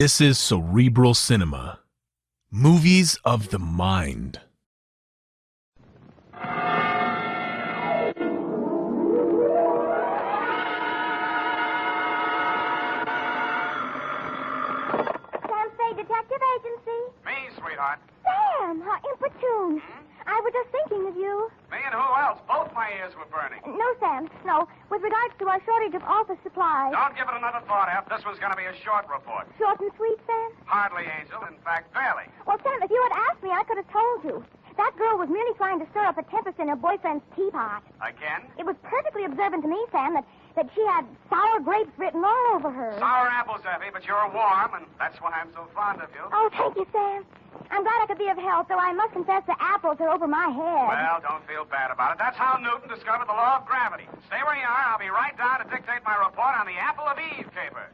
This is Cerebral Cinema. Movies of the mind. Sam Spade Detective Agency. Me, sweetheart. Sam, how inopportune. I was just thinking of you. Me and who else? Both my ears were burning. No, Sam, no. With regards to our shortage of office supplies. Don't give it another thought, F. This was going to be a short report. Short and sweet, Sam? Hardly, Angel. In fact, barely. Well, Sam, if you had asked me, I could have told you. That girl was merely trying to stir up a tempest in her boyfriend's teapot. Again? It was perfectly observant to me, Sam, that she had sour grapes written all over her. Sour apples, Effie, but you're warm, and that's why I'm so fond of you. Oh, thank you, Sam. I'm glad I could be of help, though I must confess the apples are over my head. Well, don't feel bad about it. That's how Newton discovered the law of gravity. Stay where you are. I'll be right down to dictate my report on the Apple of Eve caper.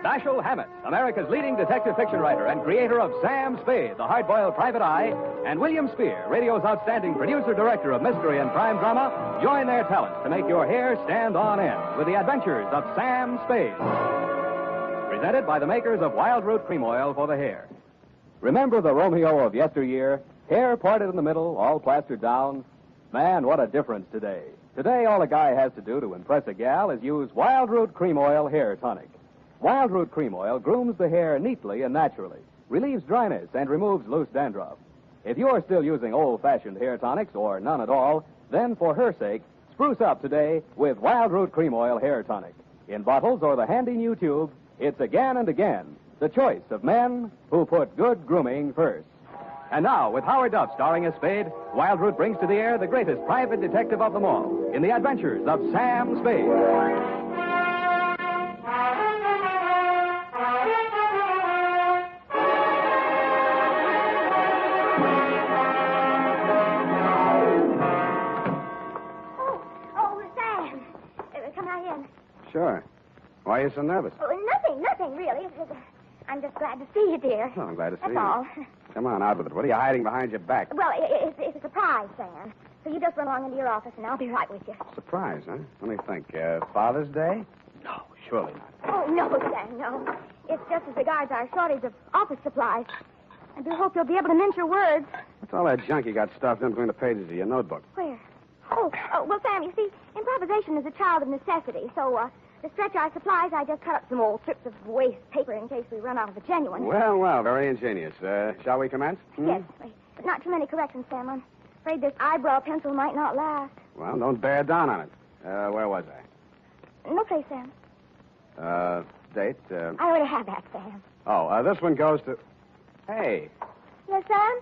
Dashiell Hammett, America's leading detective fiction writer and creator of Sam Spade, the hard-boiled private eye, and William Spear, radio's outstanding producer-director of mystery and crime drama, join their talents to make your hair stand on end with the adventures of Sam Spade. Presented by the makers of Wild Root Cream Oil for the hair. Remember the Romeo of yesteryear? Hair parted in the middle, all plastered down? Man, what a difference today. Today, all a guy has to do to impress a gal is use Wild Root Cream Oil Hair Tonic. Wild Root Cream Oil grooms the hair neatly and naturally, relieves dryness, and removes loose dandruff. If you're still using old-fashioned hair tonics or none at all, then for her sake, spruce up today with Wild Root Cream Oil Hair Tonic. In bottles or the handy new tube, it's again and again the choice of men who put good grooming first. And now, with Howard Duff starring as Spade, Wild Root brings to the air the greatest private detective of them all in the adventures of Sam Spade. Sure. Why are you so nervous? Oh, nothing, really. I'm just glad to see you, dear. Oh, I'm glad to see you. That's all. Come on, out with it. What are you hiding behind your back? Well, it's a surprise, Sam. So you just run along into your office, and I'll be right with you. Surprise, huh? Let me think. Father's Day? No, surely not. Oh, no, Sam, no. It's just as regards our shortage of office supplies. I do hope you'll be able to mince your words. What's all that junk you got stuffed in between the pages of your notebook? Where? Oh, well, Sam, you see, improvisation is a child of necessity, so, to stretch our supplies, I just cut up some old strips of waste paper in case we run out of the genuine. Well, very ingenious. Shall we commence? Yes, but not too many corrections, Sam. I'm afraid this eyebrow pencil might not last. Well, don't bear down on it. Where was I? No place, Sam. Date? I already have that, Sam. This one goes to... Hey, Yes, Sam?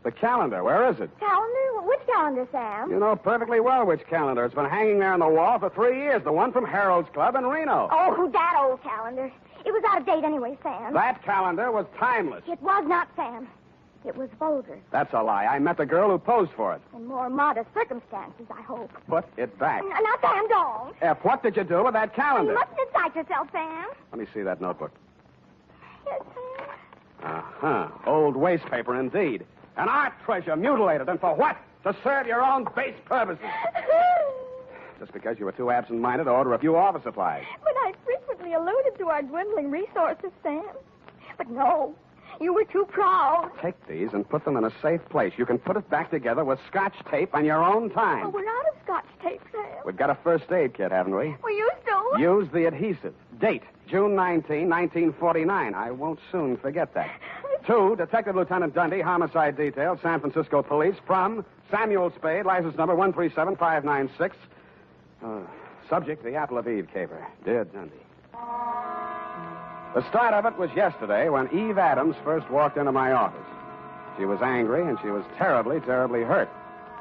the calendar. Where is it? Calendar? Which calendar, Sam? You know perfectly well which calendar. It's been hanging there on the wall for 3 years. The one from Harold's Club in Reno. Oh, that old calendar. It was out of date anyway, Sam. That calendar was timeless. It was not, Sam. It was vulgar. That's a lie. I met the girl who posed for it. In more modest circumstances, I hope. Put it back. Now, Sam, don't. F, what did you do with that calendar? You mustn't excite yourself, Sam. Let me see that notebook. Yes, Sam. Uh-huh. Old waste paper, indeed. An art treasure mutilated. And for what? To serve your own base purposes. Just because you were too absent-minded to order a few office supplies. But I frequently alluded to our dwindling resources, Sam. But no, you were too proud. Take these and put them in a safe place. You can put it back together with Scotch tape on your own time. Oh, we're out of Scotch tape, Sam. We've got a first aid kit, haven't we? We used to. Use the adhesive. Date, June 19, 1949. I won't soon forget that. 2, Detective Lieutenant Dundee, Homicide Detail, San Francisco Police, from Samuel Spade, license number 137596. Subject, the Apple of Eve caper. Dear Dundee. The start of it was yesterday when Eve Adams first walked into my office. She was angry, and she was terribly, terribly hurt.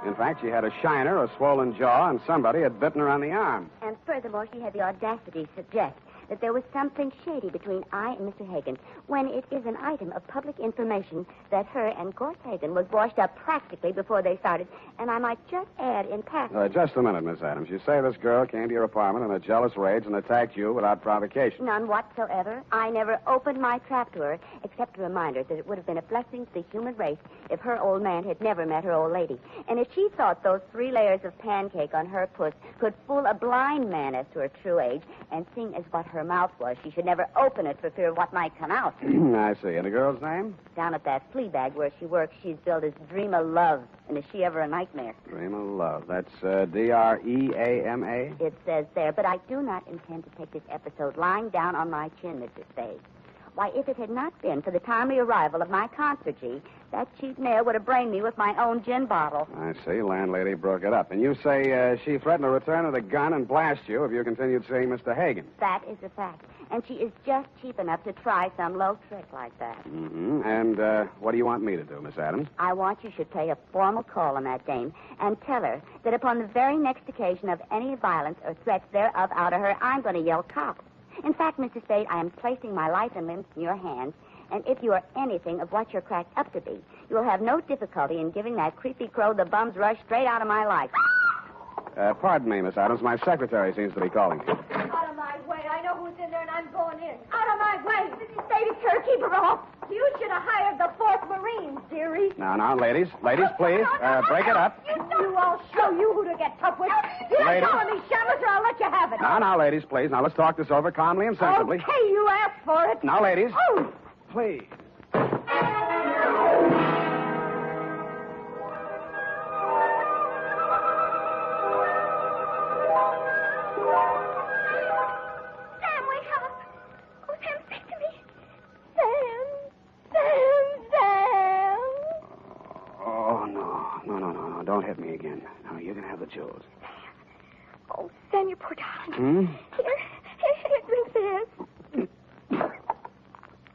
In fact, she had a shiner, a swollen jaw, and somebody had bitten her on the arm. And furthermore, she had the audacity to suggest that there was something shady between I and Mr. Hagen when it is an item of public information that her and Gort Hagen was washed up practically before they started. And I might just add in passing... Just a minute, Miss Adams. You say this girl came to your apartment in a jealous rage and attacked you without provocation. None whatsoever. I never opened my trap to her, except to remind her that it would have been a blessing to the human race if her old man had never met her old lady. And if she thought those 3 layers of pancake on her puss could fool a blind man as to her true age, and seeing as what her mouth was, she should never open it for fear of what might come out. I see. And the girl's name? Down at that flea bag where she works, she's billed as Dreama Love. And is she ever a nightmare? Dreama Love. That's Dreama? It says there, but I do not intend to take this episode lying down on my chin, Mr. Spade. Why, if it had not been for the timely arrival of my concierge, that cheap mare would have brained me with my own gin bottle. I see. Landlady broke it up. And you say she threatened to return with a gun and blast you if you continued seeing Mr. Hagen. That is a fact. And she is just cheap enough to try some low trick like that. Mm-hmm. And what do you want me to do, Miss Adams? I want you should pay a formal call on that dame and tell her that upon the very next occasion of any violence or threats thereof out of her, I'm going to yell cop. In fact, Mr. Spade, I am placing my life and limbs in your hands, and if you are anything of what you're cracked up to be, you will have no difficulty in giving that creepy crow the bum's rush straight out of my life. Pardon me, Miss Adams. My secretary seems to be calling you. Out of my way. I know who's in there, and I'm going in. Out of my way. Mrs. Spade, it's her. Keep her off. You should have hired the 4th Marines, dearie. Now, ladies. Ladies, please. Break it up. I'll show you who to get tough with. You're Ladies. telling me, shameless, or I'll let you have it. Now, ladies, please. Now, let's talk this over calmly and sensibly. Okay, you asked for it. Now, ladies. Oh. Please. Sam, wake up. Oh, Sam, speak to me. Sam. Oh, no. Don't hit me again. No, you can have the jewels. Oh, Sam, you poor darling. Here, drink this.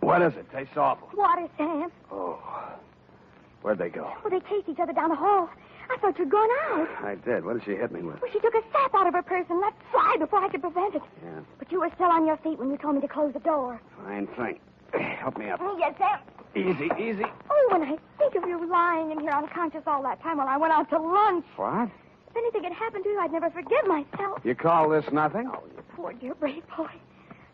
What is it? Tastes awful. Water, Sam. Oh. Where'd they go? Well, they chased each other down the hall. I thought you'd gone out. I did. What did she hit me with? Well, she took a sap out of her purse and let fly before I could prevent it. Yeah. But you were still on your feet when you told me to close the door. Fine thing. Help me up. Oh, yes, Sam. Easy. Oh, when I think of you lying in here unconscious all that time while I went out to lunch. What? If anything had happened to you, I'd never forgive myself. You call this nothing? Oh, you poor, dear, brave boy.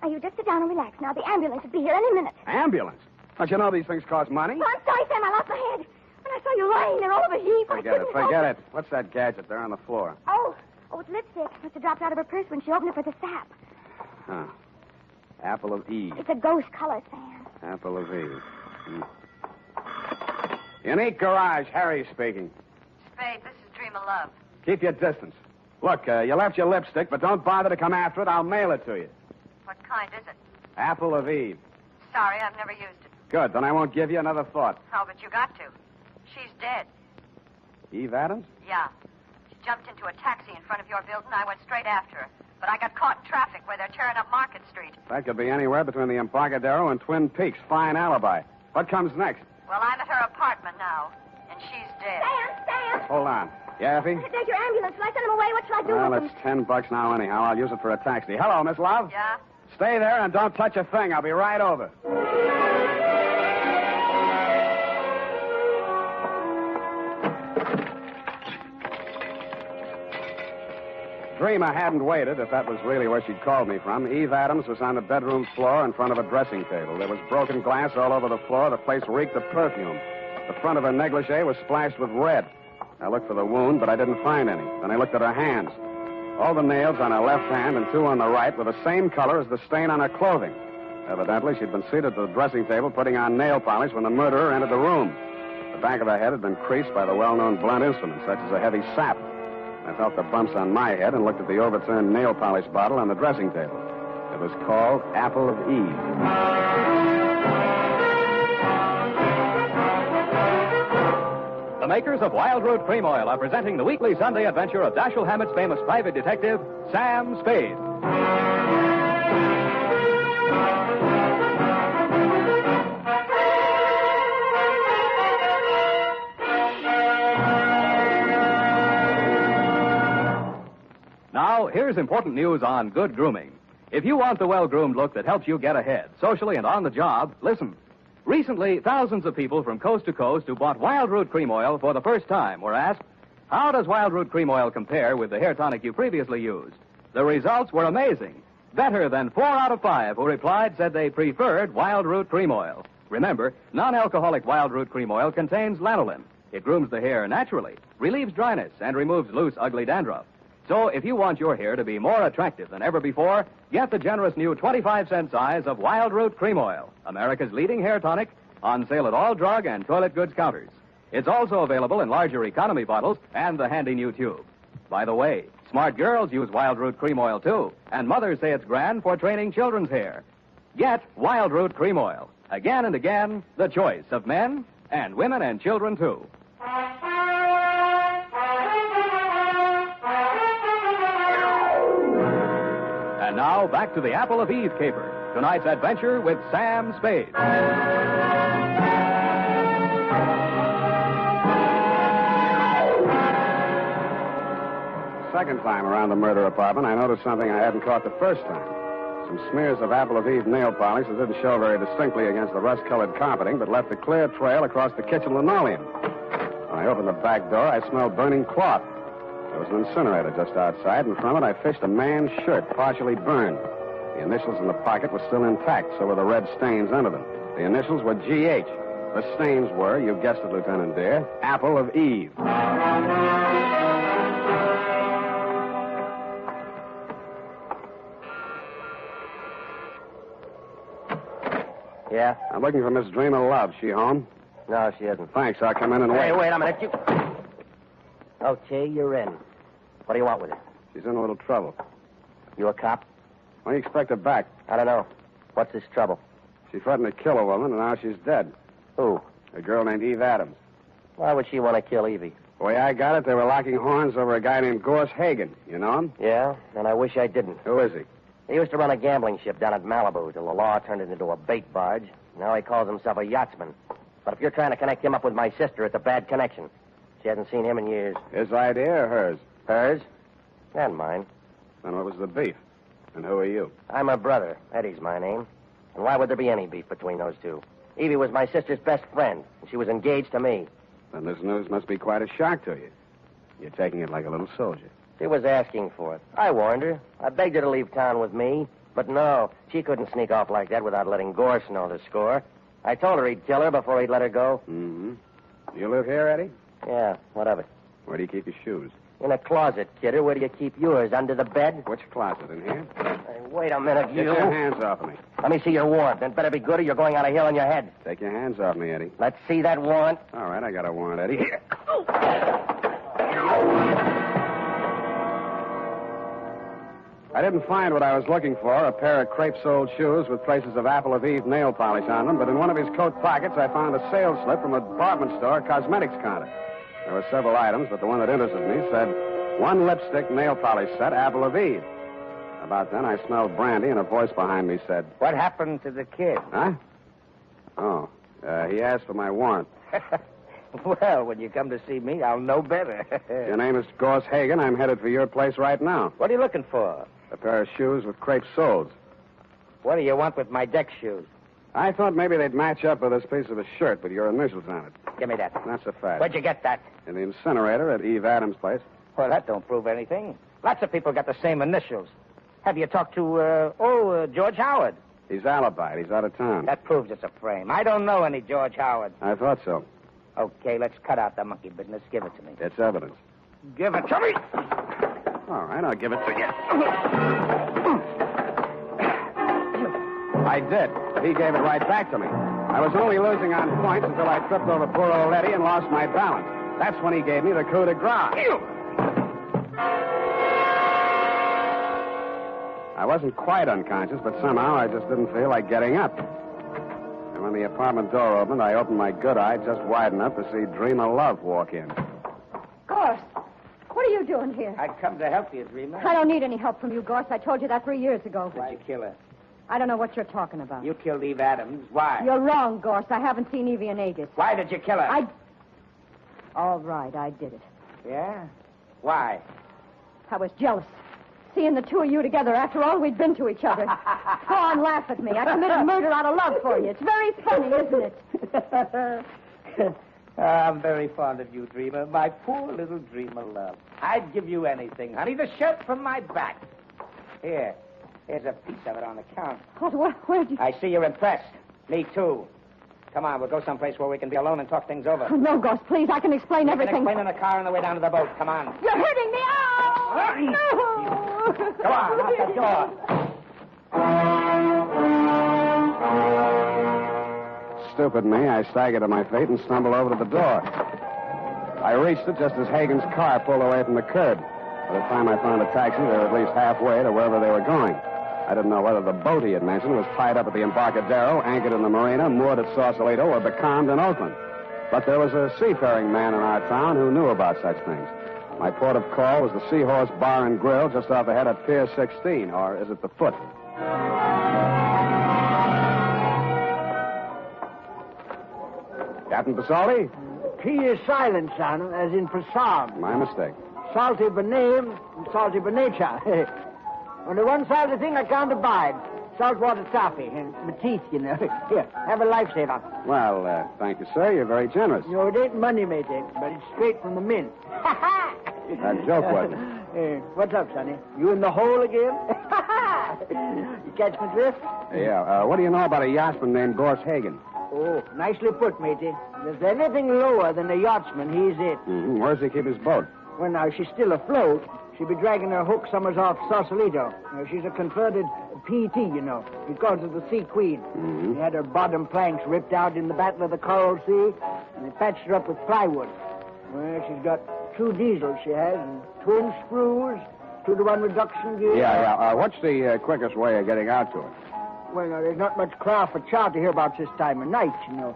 Now, you just sit down and relax. Now, the ambulance will be here any minute. Ambulance? Don't you know these things cost money? Oh, I'm sorry, Sam. I lost my head. When I saw you lying there all of a heap, I couldn't help Forget it. What's that gadget there on the floor? Oh, it's lipstick. Must have dropped out of her purse when she opened it for the sap. Huh. Apple of Eve. It's a ghost color, Sam. Apple of Eve. Unique Garage, Harry speaking. Spade, this is Dreama Love. Keep your distance. Look, you left your lipstick, but don't bother to come after it. I'll mail it to you. What kind is it? Apple of Eve. Sorry, I've never used it. Good, then I won't give you another thought. Oh, but you got to. She's dead. Eve Adams? Yeah. She jumped into a taxi in front of your building. I went straight after her. But I got caught in traffic where they're tearing up Market Street. That could be anywhere between the Embarcadero and Twin Peaks. Fine alibi. What comes next? Well, I'm at her apartment now, and she's dead. Sam! Hold on. Yeah, Effie? There's your ambulance. Shall I send him away? What shall I do Well, with it's him? $10 now anyhow. I'll use it for a taxi. Hello, Miss Love. Yeah? Stay there and don't touch a thing. I'll be right over. Dreama hadn't waited, if that was really where she'd called me from. Eve Adams was on the bedroom floor in front of a dressing table. There was broken glass all over the floor. The place reeked of perfume. The front of her negligee was splashed with red. I looked for the wound, but I didn't find any. Then I looked at her hands. All the nails on her left hand and 2 on the right were the same color as the stain on her clothing. Evidently, she'd been seated at the dressing table putting on nail polish when the murderer entered the room. The back of her head had been creased by the well-known blunt instrument, such as a heavy sap. I felt the bumps on my head and looked at the overturned nail polish bottle on the dressing table. It was called Apple of Eve. The makers of Wild Root Cream Oil are presenting the weekly Sunday adventure of Dashiell Hammett's famous private detective, Sam Spade. Now, here's important news on good grooming. If you want the well-groomed look that helps you get ahead, socially and on the job, listen. Recently, thousands of people from coast to coast who bought Wild Root Cream Oil for the first time were asked, how does Wild Root Cream Oil compare with the hair tonic you previously used? The results were amazing. Better than 4 out of 5 who replied said they preferred Wild Root Cream Oil. Remember, non-alcoholic Wild Root Cream Oil contains lanolin. It grooms the hair naturally, relieves dryness, and removes loose, ugly dandruff. So if you want your hair to be more attractive than ever before, get the generous new 25-cent size of Wild Root Cream Oil, America's leading hair tonic, on sale at all drug and toilet goods counters. It's also available in larger economy bottles and the handy new tube. By the way, smart girls use Wild Root Cream Oil, too, and mothers say it's grand for training children's hair. Get Wild Root Cream Oil. Again and again, the choice of men and women and children, too. And now, back to the Apple of Eve caper. Tonight's adventure with Sam Spade. Second time around the murder apartment, I noticed something I hadn't caught the first time. Some smears of Apple of Eve nail polish that didn't show very distinctly against the rust-colored carpeting, but left a clear trail across the kitchen linoleum. When I opened the back door, I smelled burning cloth. There was an incinerator just outside, and from it I fished a man's shirt, partially burned. The initials in the pocket were still intact, so were the red stains under them. The initials were G.H. The stains were, you guessed it, Lieutenant dear, Apple of Eve. Yeah? I'm looking for Miss Dreama Love. She home? No, she isn't. Thanks. I'll come in and wait. Hey, wait a minute. You... Okay, you're in. What do you want with her? She's in a little trouble. You a cop? When do you expect her back? I don't know. What's this trouble? She threatened to kill a woman, and now she's dead. Who? A girl named Eve Adams. Why would she want to kill Evie? The way I got it, they were locking horns over a guy named Gorse Hagen. You know him? Yeah, and I wish I didn't. Who is he? He used to run a gambling ship down at Malibu till the law turned it into a bait barge. Now he calls himself a yachtsman. But if you're trying to connect him up with my sister, it's a bad connection. She hasn't seen him in years. His idea or hers? Hers? And mine. Then what was the beef? And who are you? I'm her brother. Eddie's my name. And why would there be any beef between those two? Evie was my sister's best friend, and she was engaged to me. Then this news must be quite a shock to you. You're taking it like a little soldier. She was asking for it. I warned her. I begged her to leave town with me. But no, she couldn't sneak off like that without letting Gorse know the score. I told her he'd kill her before he'd let her go. Mm-hmm. You live here, Eddie? Yeah, what of it? Where do you keep your shoes? In a closet, kidder. Where do you keep yours? Under the bed? Which closet? In here? Hey, wait a minute, Get you. your hands off of me. Let me see your warrant. It better be good or you're going on a hill on your head. Take your hands off me, Eddie. Let's see that warrant. All right, I got a warrant, Eddie. Here. I didn't find what I was looking for, a pair of crepe-soled shoes with traces of Apple of Eve nail polish on them, but in one of his coat pockets I found a sales slip from a department store cosmetics counter. There were several items, but the one that interested me said, 1 lipstick nail polish set, Apple of Eve. About then, I smelled brandy, and a voice behind me said, What happened to the kid? Huh? Oh, he asked for my warrant. Well, when you come to see me, I'll know better. Your name is Gorse Hagen. I'm headed for your place right now. What are you looking for? A pair of shoes with crepe soles. What do you want with my deck shoes? I thought maybe they'd match up with this piece of a shirt with your initials on it. Give me that. That's a fact. Where'd you get that? In the incinerator at Eve Adams' place. Well, that don't prove anything. Lots of people got the same initials. Have you talked to, George Howard? He's alibied. He's out of town. That proves it's a frame. I don't know any George Howard. I thought so. Okay, let's cut out the monkey business. Give it to me. It's evidence. Give it to me! All right, I'll give it to you. I did. He gave it right back to me. I was only losing on points until I tripped over poor old Eddie and lost my balance. That's when he gave me the coup de grace. I wasn't quite unconscious, but somehow I just didn't feel like getting up. And when the apartment door opened, I opened my good eye just wide enough to see Dreama Love walk in. Gorse, what are you doing here? I've come to help you, Dreama. I don't need any help from you, Gorse. I told you that 3 years ago. Did you kill her? I don't know what you're talking about. You killed Eve Adams. Why? You're wrong, Gorse. I haven't seen Evie in ages. Why did you kill her? All right, I did it. Yeah? Why? I was jealous. seeing the two of you together after all we'd been to each other. Go on, laugh at me. I committed murder out of love for you. It's very funny, isn't it? I'm very fond of you, Dreamer. My poor little Dreama Love. I'd give you anything, honey. The shirt from my back. Here's a piece of it on the counter. Where'd you... I see you're impressed. Me, too. Come on, we'll go someplace where we can be alone and talk things over. Oh, no, Ghost, please. I can explain everything. Explain in the car on the way down to the boat. Come on. You're hurting me. Oh! No! Come on, out the door. Stupid me, I staggered to my feet and stumbled over to the door. I reached it just as Hagen's car pulled away from the curb. By the time I found a taxi, they were at least halfway to wherever they were going. I didn't know whether the boat he had mentioned was tied up at the Embarcadero, anchored in the marina, moored at Sausalito, or becalmed in Oakland. But there was a seafaring man in our town who knew about such things. My port of call was the Seahorse Bar and Grill just off ahead at Pier 16, or is it the Foot? Captain Pasoldi? P is silent, son, as in Prasad. My mistake. Salty by name and salty by nature. Only one salty thing I can't abide. Saltwater toffee. My teeth, you know. Here, have a lifesaver. Well, thank you, sir. You're very generous. No, it ain't money, matey, but it's straight from the mint. That joke wasn't. What's up, sonny? You in the hole again? You catch my drift? Yeah. What do you know about a yachtsman named Gorse Hagen? Oh, nicely put, matey. If there's anything lower than a yachtsman, he's it. Mm-hmm. Where does he keep his boat? Well, now, she's still afloat. She'll be dragging her hook summers off Sausalito. She's a converted PT, you know. He calls her the Sea Queen. Mm-hmm. He had her bottom planks ripped out in the Battle of the Coral Sea, and they patched her up with plywood. Well, she's got 2 diesels, she has, and twin screws, 2-to-1 reduction gear. Yeah. What's the quickest way of getting out to her? Well, now, there's not much craft for charter hereabouts this time of night, you know.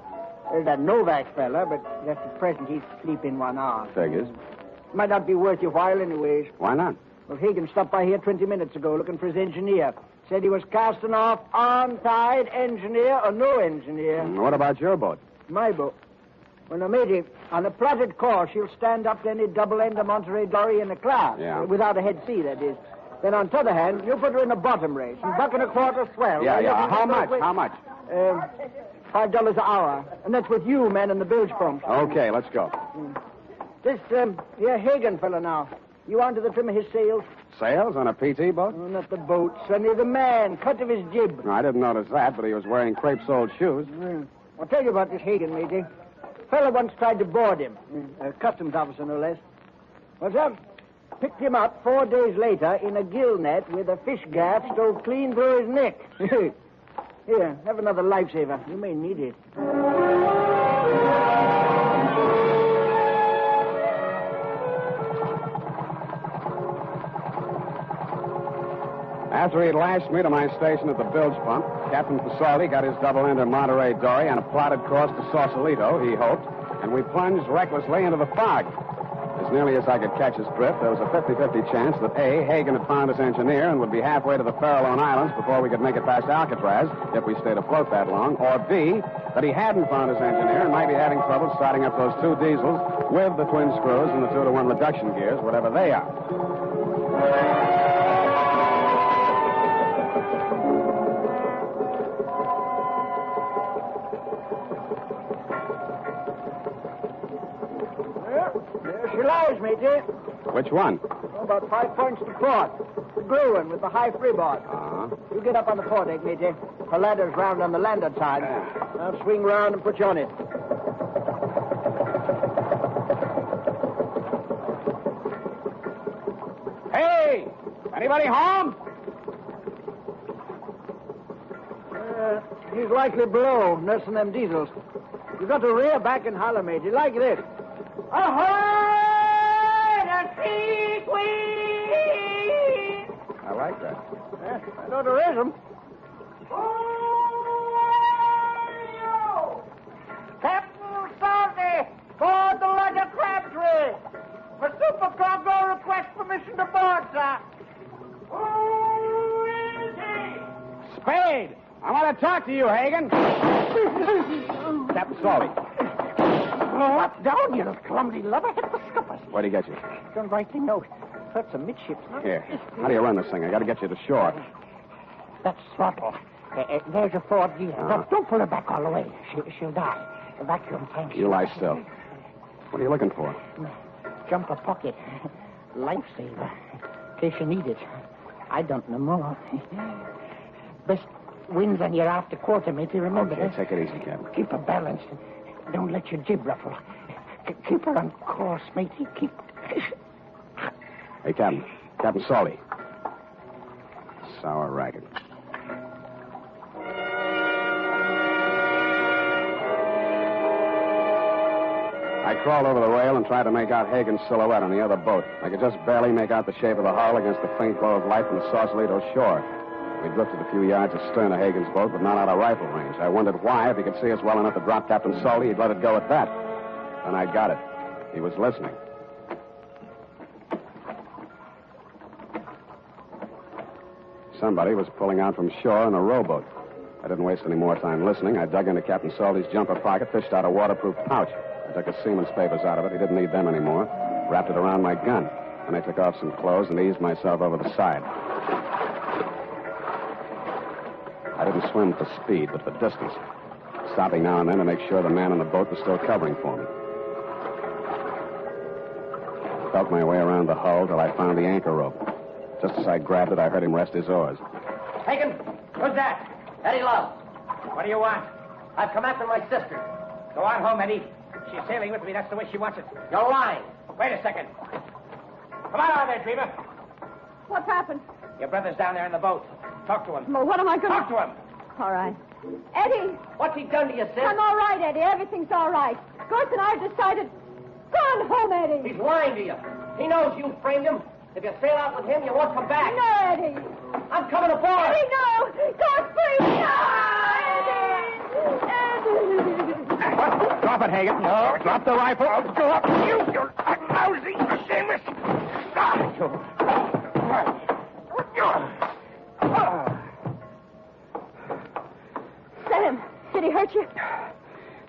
There's that Novak fella, but just at present he's sleeping 1 hour. Figures. Might not be worth your while anyways. Why not? Well, Hagen stopped by here 20 minutes ago looking for his engineer. Said he was casting off on-tide engineer or no engineer. What about your boat? My boat? Well, now, matey, on a plotted course, she'll stand up to any double-ender Monterey dory in a class. Yeah. Without a head sea, that is. Then, on the other hand, you put her in a bottom race, and buck and a quarter swell. Yeah. How much? $5 an hour. And that's with you, man, and the bilge pumps. Okay, let's go. This, Hagen fella now. You onto the trim of his sails? Sails on a PT boat? Oh, not the boat, sonny, the man. Cut of his jib. I didn't notice that, but he was wearing crepe-soled shoes. I'll tell you about this Hagen, matey. Fella once tried to board him. A customs officer, no less. What's up? Picked him up 4 days later in a gill net with a fish gaff stove clean through his neck. Here, have another lifesaver. You may need it. After he'd lashed me to my station at the bilge pump, Captain Pasoldi got his double-ender Monterey dory on a plotted course to Sausalito, he hoped, and we plunged recklessly into the fog. As nearly as I could catch his drift, there was a 50-50 chance that A, Hagen had found his engineer and would be halfway to the Farallone Islands before we could make it past Alcatraz, if we stayed afloat that long, or B, that he hadn't found his engineer and might be having trouble starting up those 2 diesels with the twin screws and the 2-to-1 reduction gears, whatever they are. There she lies, matey. Which one? Oh, about 5 points to port. The blue one with the high freeboard. Uh-huh. You get up on the foredeck, matey. Her ladder's round on the landward side. I'll swing round and put you on it. Hey! Anybody home? He's likely below, nursing them diesels. You got to rear back and holler, matey, like this. Ahoy, the Sea Queen! I like that. Yeah, I know there is 'em. Captain Salty, board the Lugger Crabtree. For supercargo, request permission to board, sir. Who is he? Spade! I want to talk to you, Hagen. Captain Salty. Up, down, you clumsy lover. Hit the scuppers. Where'd he get you? Don't write the note. hurts amidships. Here. How do you run this thing? I got to get you to shore. That's throttle. There's your forward gear. Don't pull her back all the way. She'll die. The vacuum tank. You lie still. What are you looking for? Jumper pocket. Lifesaver. In case you need it. I don't know more. Best winds on your after quarter, matey. Remember Okay, take it easy, Captain. Keep her balanced. Don't let your jib ruffle. Keep her on course, matey. Keep... Hey, Captain. Captain Salty. Sour racket. I crawled over the rail and tried to make out Hagen's silhouette on the other boat. I could just barely make out the shape of the hull against the faint glow of light from the Sausalito shore. We drifted a few yards astern of Hagen's boat, but not out of rifle range. I wondered why. If he could see us well enough to drop Captain Salty, he'd let it go at that. Then I got it. He was listening. Somebody was pulling out from shore in a rowboat. I didn't waste any more time listening. I dug into Captain Salty's jumper pocket, fished out a waterproof pouch. I took his seaman's papers out of it. He didn't need them anymore. Wrapped it around my gun. Then I took off some clothes and eased myself over the side. I didn't swim for speed, but for distance, stopping now and then to make sure the man in the boat was still covering for me. I felt my way around the hull till I found the anchor rope. Just as I grabbed it, I heard him rest his oars. Hagen, who's that? Eddie Love. What do you want? I've come after my sister. Go on home, Eddie. She's sailing with me. That's the way she wants it. You're lying. Wait a second. Come on there, Dreama. What's happened? Your brother's down there in the boat. Talk to him. Well, what am I going Talk to him. All right. Eddie, What's he done to you, sis? I'm all right, Eddie. Everything's all right. Gorse and I have decided... Go on home, Eddie. He's lying to you. He knows you framed him. If you sail out with him, you won't come back. No, Eddie. I'm coming aboard. Eddie, no. Gorse, please. No, Eddie. Eddie. Drop it, Hagen. No. Drop the rifle. Drop you. You're lousy, shameless. Sam, did he hurt you?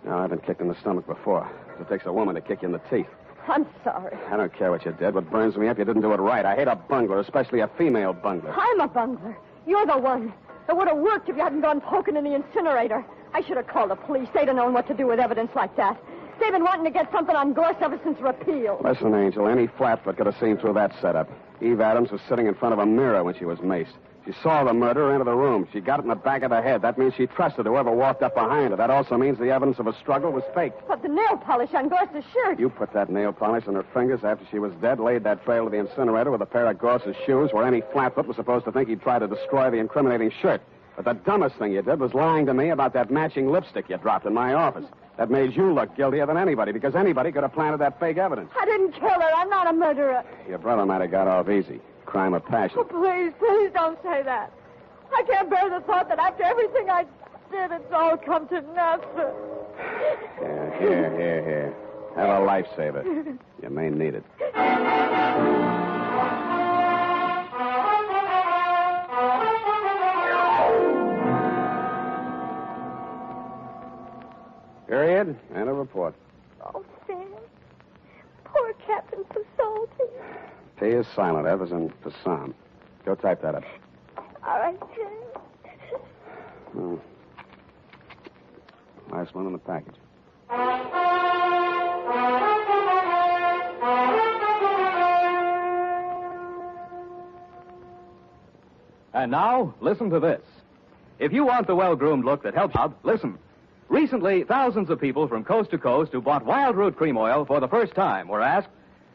No, I've been kicked in the stomach before. It takes a woman to kick you in the teeth. I'm sorry. I don't care what you did. What burns me up, you didn't do it right. I hate a bungler, especially a female bungler. I'm a bungler. You're the one. It would have worked if you hadn't gone poking in the incinerator. I should have called the police. They'd have known what to do with evidence like that. They've been wanting to get something on Gorse ever since repeal. Listen, Angel, any flatfoot could have seen through that setup. Eve Adams was sitting in front of a mirror when she was maced. She saw the murderer enter the room. She got it in the back of the head. That means she trusted whoever walked up behind her. That also means the evidence of a struggle was faked. But the nail polish on Gorse's shirt. You put that nail polish on her fingers after she was dead, laid that trail to the incinerator with a pair of Gorse's shoes where any flatfoot was supposed to think he'd try to destroy the incriminating shirt. But the dumbest thing you did was lying to me about that matching lipstick you dropped in my office. That made you look guiltier than anybody, because anybody could have planted that fake evidence. I didn't kill her. I'm not a murderer. Your brother might have got off easy. Crime of passion. Oh, please don't say that. I can't bear the thought that after everything I did, it's all come to nothing. Here. Have a lifesaver. You may need it. Period. And a report. Oh, Sam. Poor Captain Pasolti. P is silent. F is in Passam. Go type that up. All right, Sam. Last one in the package. And now, listen to this. If you want the well-groomed look that helps you, listen. Recently, thousands of people from coast to coast who bought Wild Root Cream Oil for the first time were asked,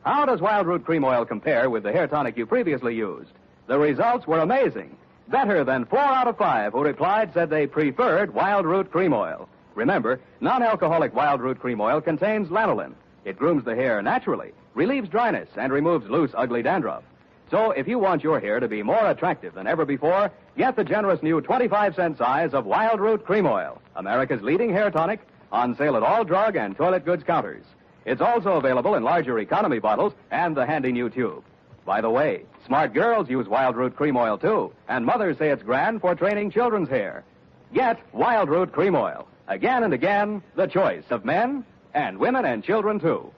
how does Wild Root Cream Oil compare with the hair tonic you previously used? The results were amazing. Better than 4 out of 5 who replied said they preferred Wild Root Cream Oil. Remember, non-alcoholic Wild Root Cream Oil contains lanolin. It grooms the hair naturally, relieves dryness, and removes loose, ugly dandruff. So if you want your hair to be more attractive than ever before, get the generous new 25-cent size of Wild Root Cream Oil, America's leading hair tonic, on sale at all drug and toilet goods counters. It's also available in larger economy bottles and the handy new tube. By the way, smart girls use Wild Root Cream Oil, too, and mothers say it's grand for training children's hair. Get Wild Root Cream Oil. Again and again, the choice of men and women and children, too.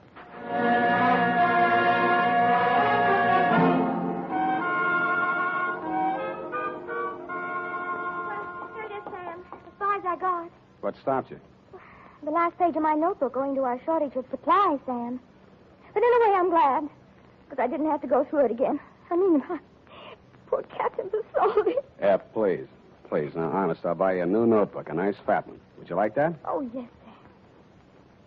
I got. What stopped you? The last page of my notebook owing to our shortage of supplies, Sam. But in a way, I'm glad. Because I didn't have to go through it again. I mean, poor Captain Bassolvi. Yeah, please. Please, now, honest, I'll buy you a new notebook, a nice fat one. Would you like that? Oh, yes, Sam.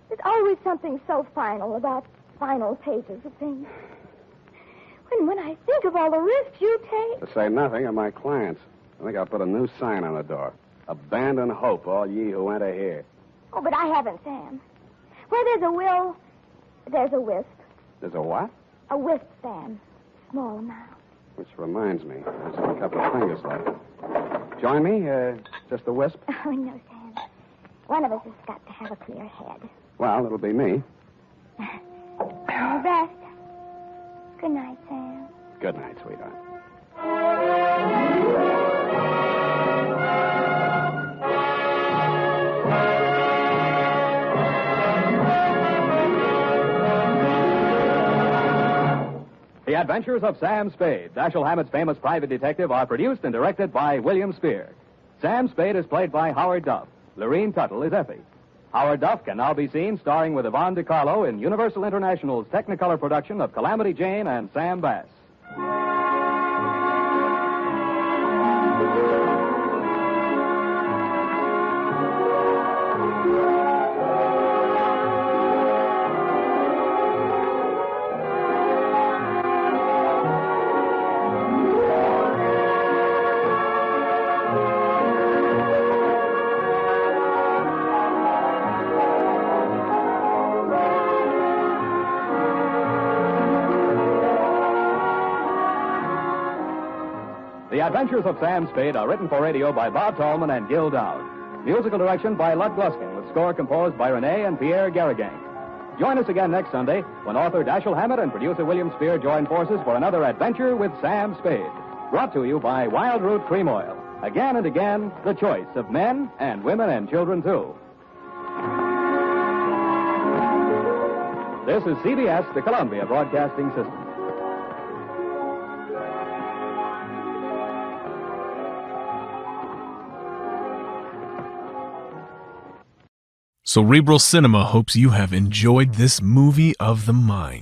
There's always something so final about final pages of things. When I think of all the risks you take... To say nothing of my clients. I think I'll put a new sign on the door. Abandon hope, all ye who enter here. Oh, but I haven't, Sam. Where there's a will, there's a wisp. There's a what? A wisp, Sam. Small amount. Which reminds me, there's a couple of fingers left. Join me? Just a wisp? Oh, no, Sam. One of us has got to have a clear head. Well, it'll be me. All rest. Good night, Sam. Good night, sweetheart. The Adventures of Sam Spade, Dashiell Hammett's famous private detective, are produced and directed by William Spear. Sam Spade is played by Howard Duff. Lorene Tuttle is Effie. Howard Duff can now be seen starring with Yvonne DiCarlo in Universal International's Technicolor production of Calamity Jane and Sam Bass. The Adventures of Sam Spade are written for radio by Bob Tallman and Gil Dowd. Musical direction by Lud Gluskin, with score composed by Renee and Pierre Garrigang. Join us again next Sunday when author Dashiell Hammett and producer William Spear join forces for another adventure with Sam Spade. Brought to you by Wild Root Cream Oil. Again and again, the choice of men and women and children, too. This is CBS, the Columbia Broadcasting System. Cerebral Cinema hopes you have enjoyed this movie of the mind.